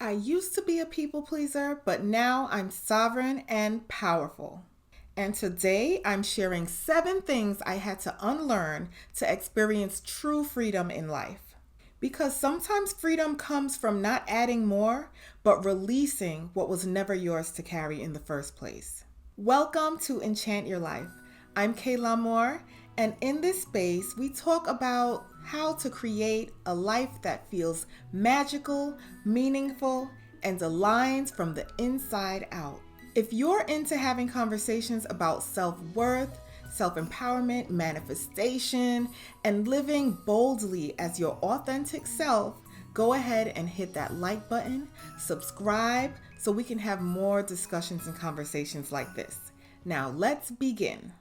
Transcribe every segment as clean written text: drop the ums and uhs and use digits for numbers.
I used to be a people pleaser, but now I'm sovereign and powerful. And today I'm sharing 7 things I had to unlearn to experience true freedom in life. Because sometimes freedom comes from not adding more, but releasing what was never yours to carry in the first place. Welcome to Enchant Your Life. I'm Kayla Moore, and in this space, we talk about how to create a life that feels magical, meaningful, and aligns from the inside out. If you're into having conversations about self-worth, self-empowerment, manifestation, and living boldly as your authentic self, go ahead and hit that like button, subscribe, so we can have more discussions and conversations like this. Now, let's begin.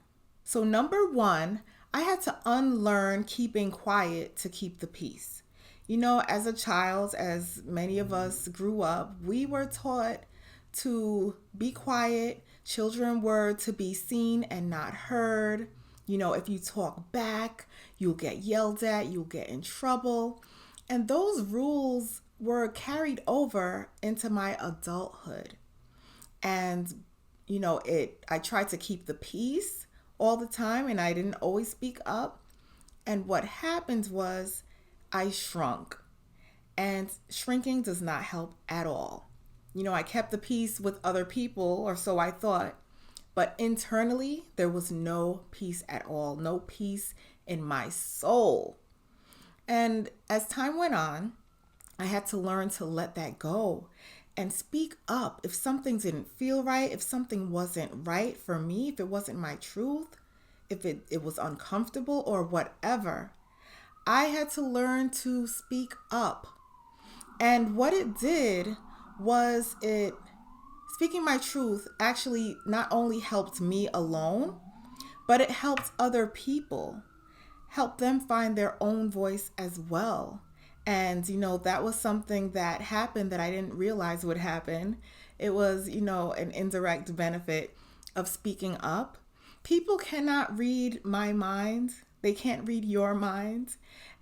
So, number one, I had to unlearn keeping quiet to keep the peace. As a child, as many of us grew up, we were taught to be quiet. Children were to be seen and not heard. If you talk back, you'll get yelled at, you'll get in trouble. And those rules were carried over into my adulthood. And, I tried to keep the peace all the time and I didn't always speak up. And what happened was I shrunk. And shrinking does not help at all. I kept the peace with other people, or so I thought, but internally there was no peace at all, no peace in my soul. And as time went on, I had to learn to let that go and speak up if something didn't feel right, if something wasn't right for me, if it wasn't my truth, if it was uncomfortable or whatever. I had to learn to speak up. And what it did was speaking my truth actually not only helped me alone, but it helped other people, help them find their own voice as well. And, that was something that happened that I didn't realize would happen. It was, an indirect benefit of speaking up. People cannot read my mind. They can't read your mind.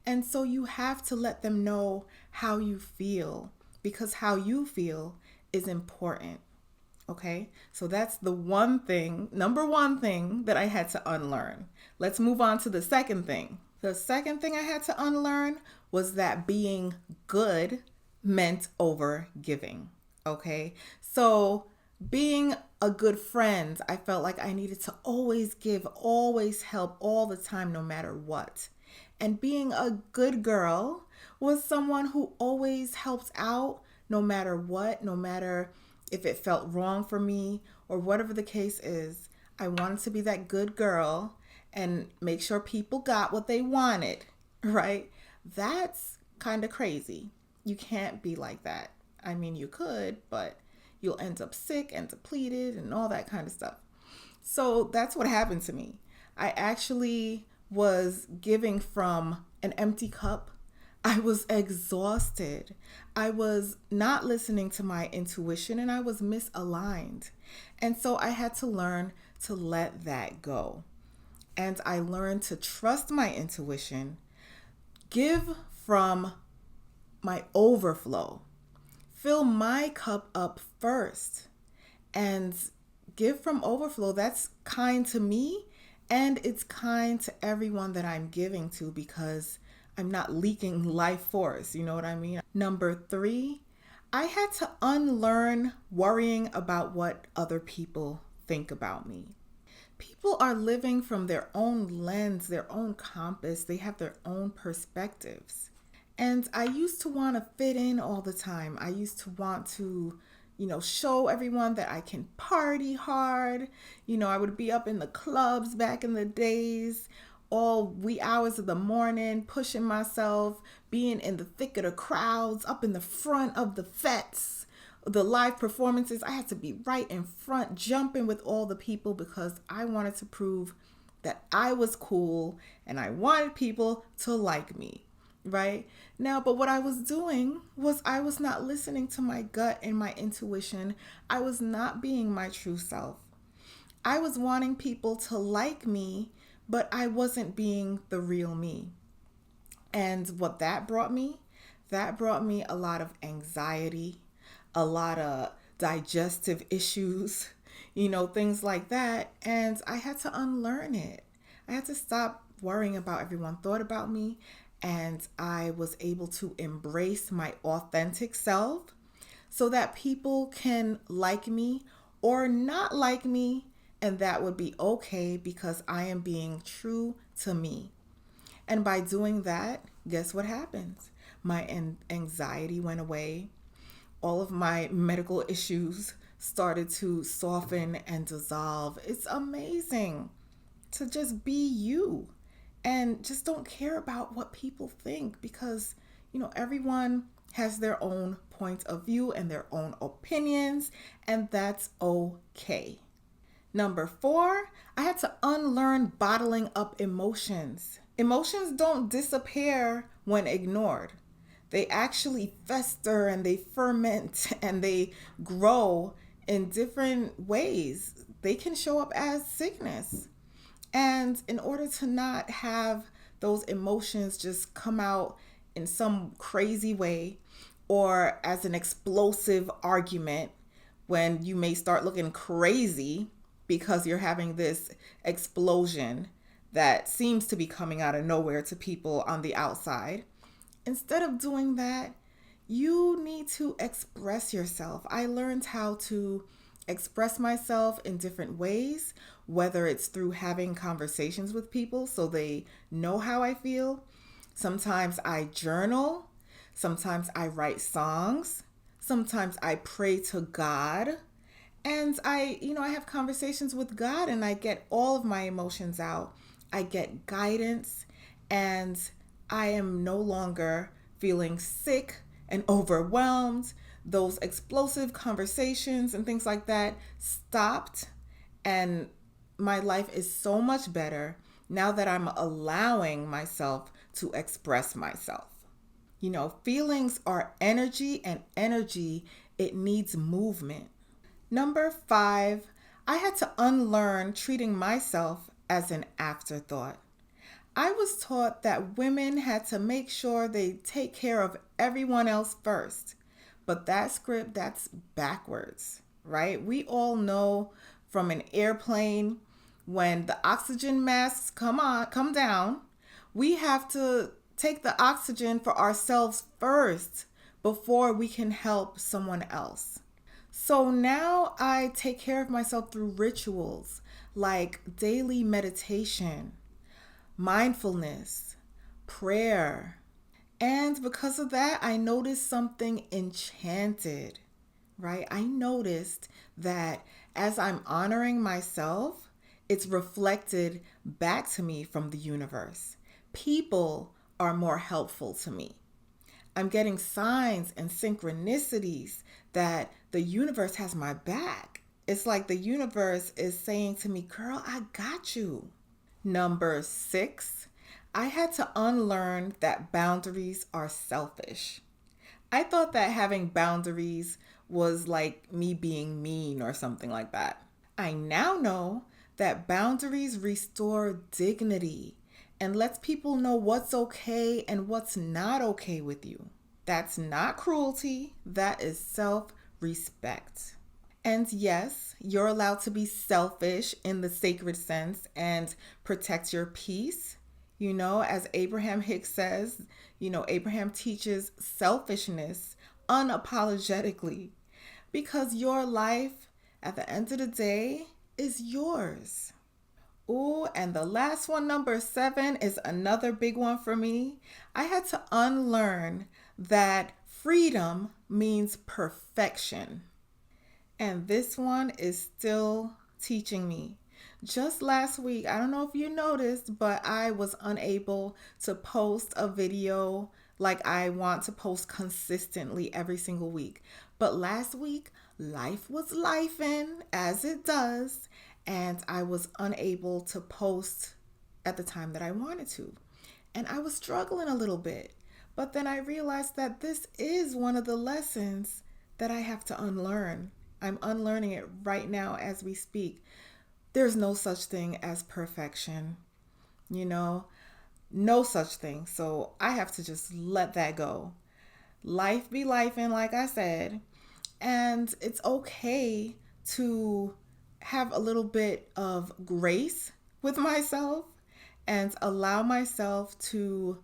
And so you have to let them know how you feel, because how you feel is important. Okay? So that's the number one thing that I had to unlearn. Let's move on to the second thing. The second thing I had to unlearn was that being good meant over giving. Okay? So being a good friend, I felt like I needed to always give, always help all the time, no matter what. And being a good girl was someone who always helped out no matter what, no matter if it felt wrong for me or whatever the case is. I wanted to be that good girl and make sure people got what they wanted, right? That's kind of crazy. You can't be like that. I mean, you could, but you'll end up sick and depleted and all that kind of stuff. So that's what happened to me. I actually was giving from an empty cup. I was exhausted. I was not listening to my intuition and I was misaligned. And so I had to learn to let that go. And I learned to trust my intuition, give from my overflow, fill my cup up first, and give from overflow. That's kind to me. And it's kind to everyone that I'm giving to because I'm not leaking life force. You know what I mean? Number 3, I had to unlearn worrying about what other people think about me. People are living from their own lens, their own compass. They have their own perspectives. And I used to want to fit in all the time. I used to want to show everyone that I can party hard. I would be up in the clubs back in the days, all wee hours of the morning, pushing myself, being in the thick of the crowds, up in the front of the fetes, the live performances. I had to be right in front, jumping with all the people because I wanted to prove that I was cool and I wanted people to like me. Right now, but what I was doing was I was not listening to my gut and my intuition. I was not being my true self. I was wanting people to like me, but I wasn't being the real me. And what that brought me a lot of anxiety, a lot of digestive issues, things like that. And I had to unlearn it. I had to stop worrying about everyone thought about me. And I was able to embrace my authentic self so that people can like me or not like me. And that would be okay because I am being true to me. And by doing that, guess what happens? My anxiety went away. All of my medical issues started to soften and dissolve. It's amazing to just be you and just don't care about what people think because, everyone has their own point of view and their own opinions, and that's okay. Number 4, I had to unlearn bottling up emotions. Emotions don't disappear when ignored. They actually fester and they ferment and they grow in different ways. They can show up as sickness. And in order to not have those emotions just come out in some crazy way or as an explosive argument when you may start looking crazy because you're having this explosion that seems to be coming out of nowhere to people on the outside. Instead of doing that, you need to express yourself. I learned how to express myself in different ways, whether it's through having conversations with people so they know how I feel. Sometimes I journal. Sometimes I write songs. Sometimes I pray to God. And I have conversations with God and I get all of my emotions out. I get guidance and I am no longer feeling sick and overwhelmed. Those explosive conversations and things like that stopped, and my life is so much better now that I'm allowing myself to express myself. Feelings are energy, and energy, it needs movement. Number 5, I had to unlearn treating myself as an afterthought. I was taught that women had to make sure they take care of everyone else first. But that script, that's backwards, right? We all know from an airplane when the oxygen masks come down, we have to take the oxygen for ourselves first before we can help someone else. So now I take care of myself through rituals like daily meditation, mindfulness, prayer. And because of that, I noticed something enchanted, right? I noticed that as I'm honoring myself, it's reflected back to me from the universe. People are more helpful to me. I'm getting signs and synchronicities that the universe has my back. It's like the universe is saying to me, girl, I got you. Number 6, I had to unlearn that boundaries are selfish. I thought that having boundaries was like me being mean or something like that. I now know that boundaries restore dignity and lets people know what's okay and what's not okay with you. That's not cruelty, that is self-respect. And yes, you're allowed to be selfish in the sacred sense and protect your peace. As Abraham Hicks says, Abraham teaches selfishness unapologetically because your life at the end of the day is yours. Ooh, and the last one, number 7, is another big one for me. I had to unlearn that freedom means perfection. And this one is still teaching me. Just last week, I don't know if you noticed, but I was unable to post a video like I want to post consistently every single week. But last week, life was lifing as it does, and I was unable to post at the time that I wanted to. And I was struggling a little bit. But then I realized that this is one of the lessons that I have to unlearn. I'm unlearning it right now as we speak. There's no such thing as perfection, no such thing. So I have to just let that go. Life be life, and like I said, And it's okay to have a little bit of grace with myself and allow myself to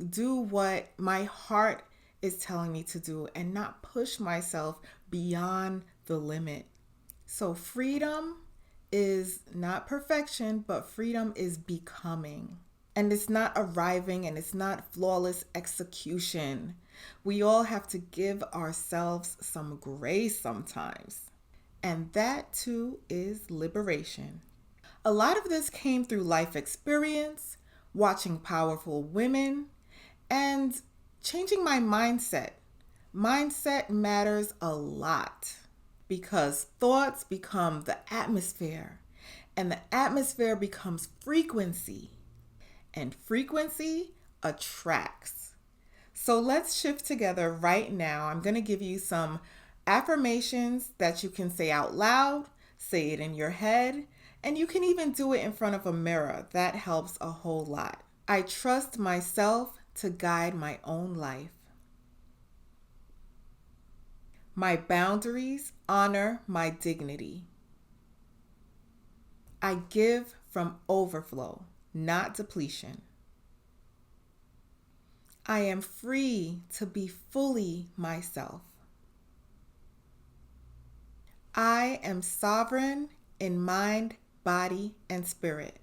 do what my heart is telling me to do and not push myself beyond the limit. So, freedom is not perfection, but freedom is becoming. And it's not arriving and it's not flawless execution. We all have to give ourselves some grace sometimes. And that too is liberation. A lot of this came through life experience, watching powerful women, and changing my mindset. Mindset matters a lot because thoughts become the atmosphere, and the atmosphere becomes frequency, and frequency attracts. So let's shift together right now. I'm going to give you some affirmations that you can say out loud, say it in your head, and you can even do it in front of a mirror. That helps a whole lot. I trust myself to guide my own life. My boundaries honor my dignity. I give from overflow, not depletion. I am free to be fully myself. I am sovereign in mind, body, and spirit.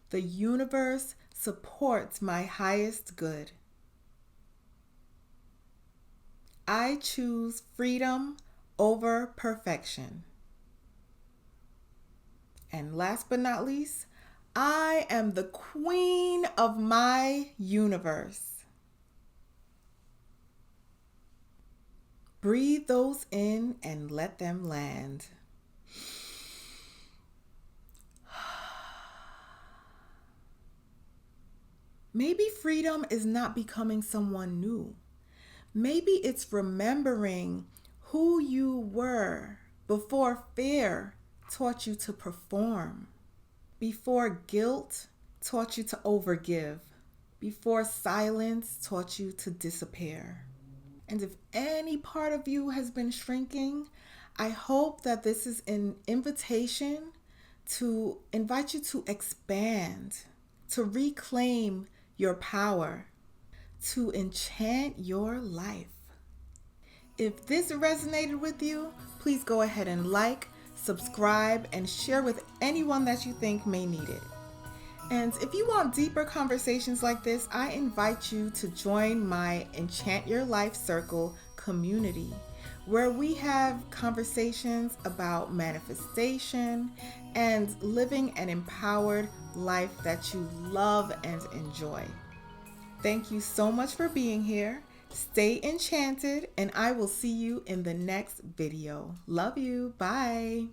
The universe supports my highest good. I choose freedom over perfection. And last but not least, I am the queen of my universe. Breathe those in and let them land. Maybe freedom is not becoming someone new. Maybe it's remembering who you were before fear taught you to perform, before guilt taught you to overgive, before silence taught you to disappear. And if any part of you has been shrinking, I hope that this is an invitation to invite you to expand, to reclaim your power, to enchant your life. If this resonated with you, please go ahead and like, subscribe, and share with anyone that you think may need it. And if you want deeper conversations like this, I invite you to join my Enchant Your Life Circle community, where we have conversations about manifestation and living an empowered life that you love and enjoy. Thank you so much for being here. Stay enchanted, and I will see you in the next video. Love you. Bye.